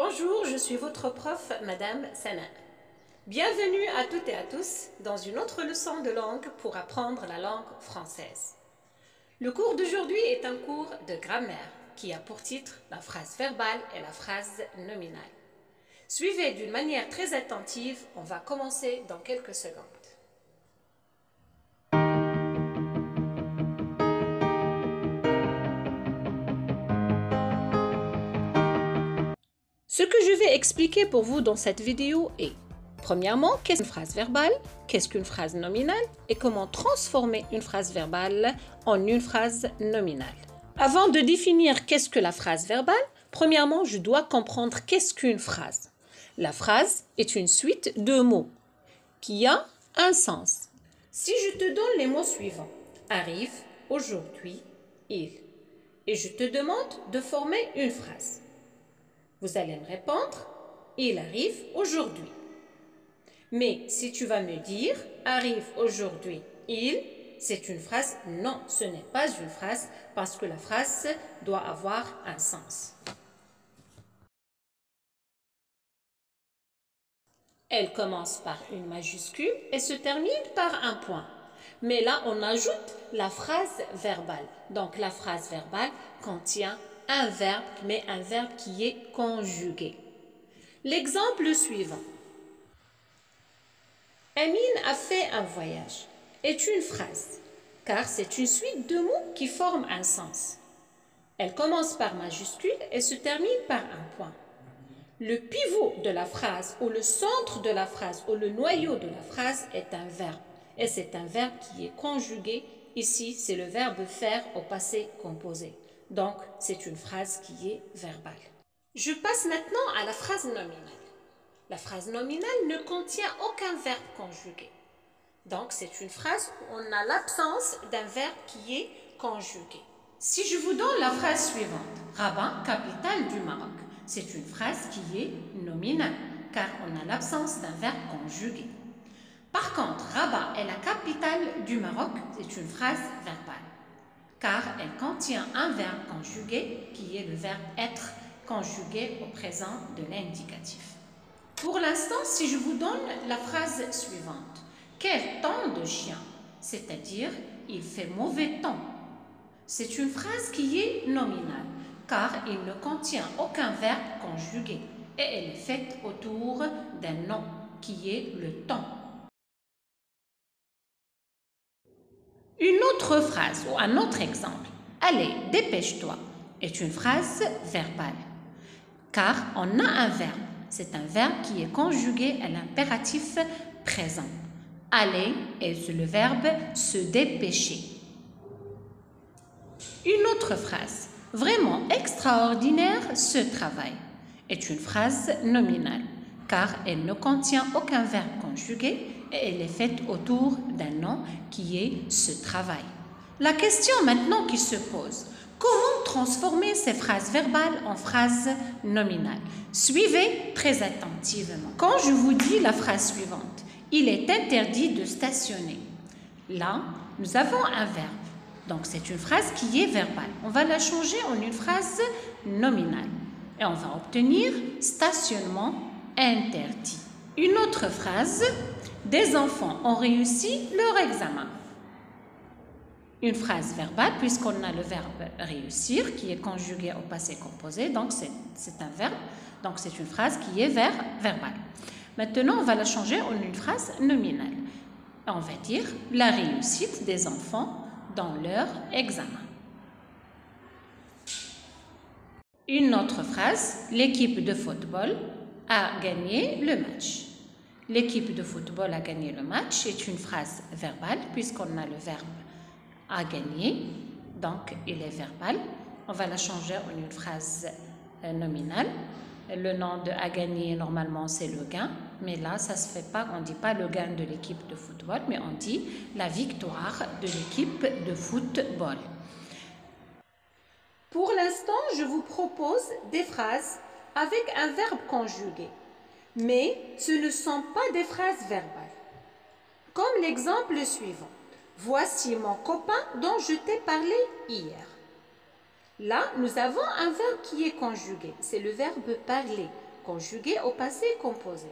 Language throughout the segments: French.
Bonjour, je suis votre prof, Madame Sana. Bienvenue à toutes et à tous dans une autre leçon de langue pour apprendre la langue française. Le cours d'aujourd'hui est un cours de grammaire qui a pour titre la phrase verbale et la phrase nominale. Suivez d'une manière très attentive, on va commencer dans quelques secondes. Ce que je vais expliquer pour vous dans cette vidéo est, premièrement, qu'est-ce qu'une phrase verbale, qu'est-ce qu'une phrase nominale et comment transformer une phrase verbale en une phrase nominale. Avant de définir qu'est-ce que la phrase verbale, premièrement, je dois comprendre qu'est-ce qu'une phrase. La phrase est une suite de mots qui a un sens. Si je te donne les mots suivants, arrive, aujourd'hui, il, et je te demande de former une phrase. Vous allez me répondre, il arrive aujourd'hui. Mais si tu vas me dire, arrive aujourd'hui, il, c'est une phrase. Non, ce n'est pas une phrase parce que la phrase doit avoir un sens. Elle commence par une majuscule et se termine par un point. Mais là, on ajoute la phrase verbale. Donc, la phrase verbale contient un verbe, mais un verbe qui est conjugué. L'exemple suivant. Amine a fait un voyage est une phrase, car c'est une suite de mots qui forment un sens. Elle commence par majuscule et se termine par un point. Le pivot de la phrase ou le centre de la phrase ou le noyau de la phrase est un verbe. Et c'est un verbe qui est conjugué. Ici, c'est le verbe faire au passé composé. Donc, c'est une phrase qui est verbale. Je passe maintenant à la phrase nominale. La phrase nominale ne contient aucun verbe conjugué. Donc, c'est une phrase où on a l'absence d'un verbe qui est conjugué. Si je vous donne la phrase suivante, Rabat, capitale du Maroc, c'est une phrase qui est nominale, car on a l'absence d'un verbe conjugué. Par contre, Rabat est la capitale du Maroc, c'est une phrase verbale, car elle contient un verbe conjugué qui est le verbe être conjugué au présent de l'indicatif. Pour l'instant, si je vous donne la phrase suivante, quel temps de chien, c'est-à-dire il fait mauvais temps. C'est une phrase qui est nominale, car il ne contient aucun verbe conjugué et elle est faite autour d'un nom qui est le temps. Une autre phrase ou un autre exemple, allez, dépêche-toi, est une phrase verbale, car on a un verbe. C'est un verbe qui est conjugué à l'impératif présent. Aller est le verbe se dépêcher. Une autre phrase, vraiment extraordinaire ce travail, est une phrase nominale, car elle ne contient aucun verbe conjugué et elle est faite autour d'un nom qui est ce travail. La question maintenant qui se pose, comment transformer ces phrases verbales en phrases nominales? Suivez très attentivement. Quand je vous dis la phrase suivante, il est interdit de stationner. Là, nous avons un verbe. Donc, c'est une phrase qui est verbale. On va la changer en une phrase nominale. Et on va obtenir stationnement interdit. Une autre phrase, des enfants ont réussi leur examen. Une phrase verbale, puisqu'on a le verbe réussir qui est conjugué au passé composé, donc c'est un verbe, donc c'est une phrase qui est verbale. Maintenant, on va la changer en une phrase nominale. On va dire la réussite des enfants dans leur examen. Une autre phrase, l'équipe de football a gagné le match. L'équipe de football a gagné le match est une phrase verbale, puisqu'on a le verbe a gagné, donc il est verbal. On va la changer en une phrase nominale. Le nom de a gagné, normalement, c'est le gain, mais là, ça ne se fait pas. On ne dit pas le gain de l'équipe de football, mais on dit la victoire de l'équipe de football. Pour l'instant, je vous propose des phrases avec un verbe conjugué, mais ce ne sont pas des phrases verbales. Comme l'exemple suivant. Voici mon copain dont je t'ai parlé hier. Là, nous avons un verbe qui est conjugué. C'est le verbe parler, conjuguée au passé composé.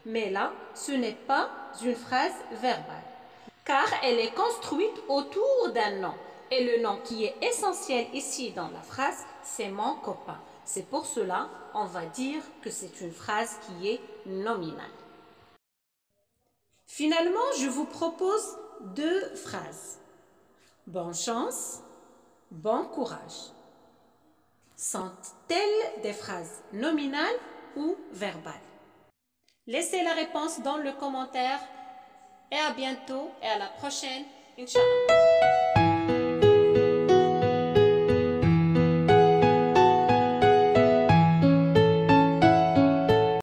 Mais là, ce n'est pas une phrase verbale, car elle est construite autour d'un nom. Et le nom qui est essentiel ici dans la phrase, c'est mon copain. C'est pour cela on va dire que c'est une phrase qui est nominale. Finalement, je vous propose 2 phrases. Bonne chance, bon courage. Sont-elles des phrases nominales ou verbales? Laissez la réponse dans le commentaire et à bientôt et à la prochaine, Inch'Allah.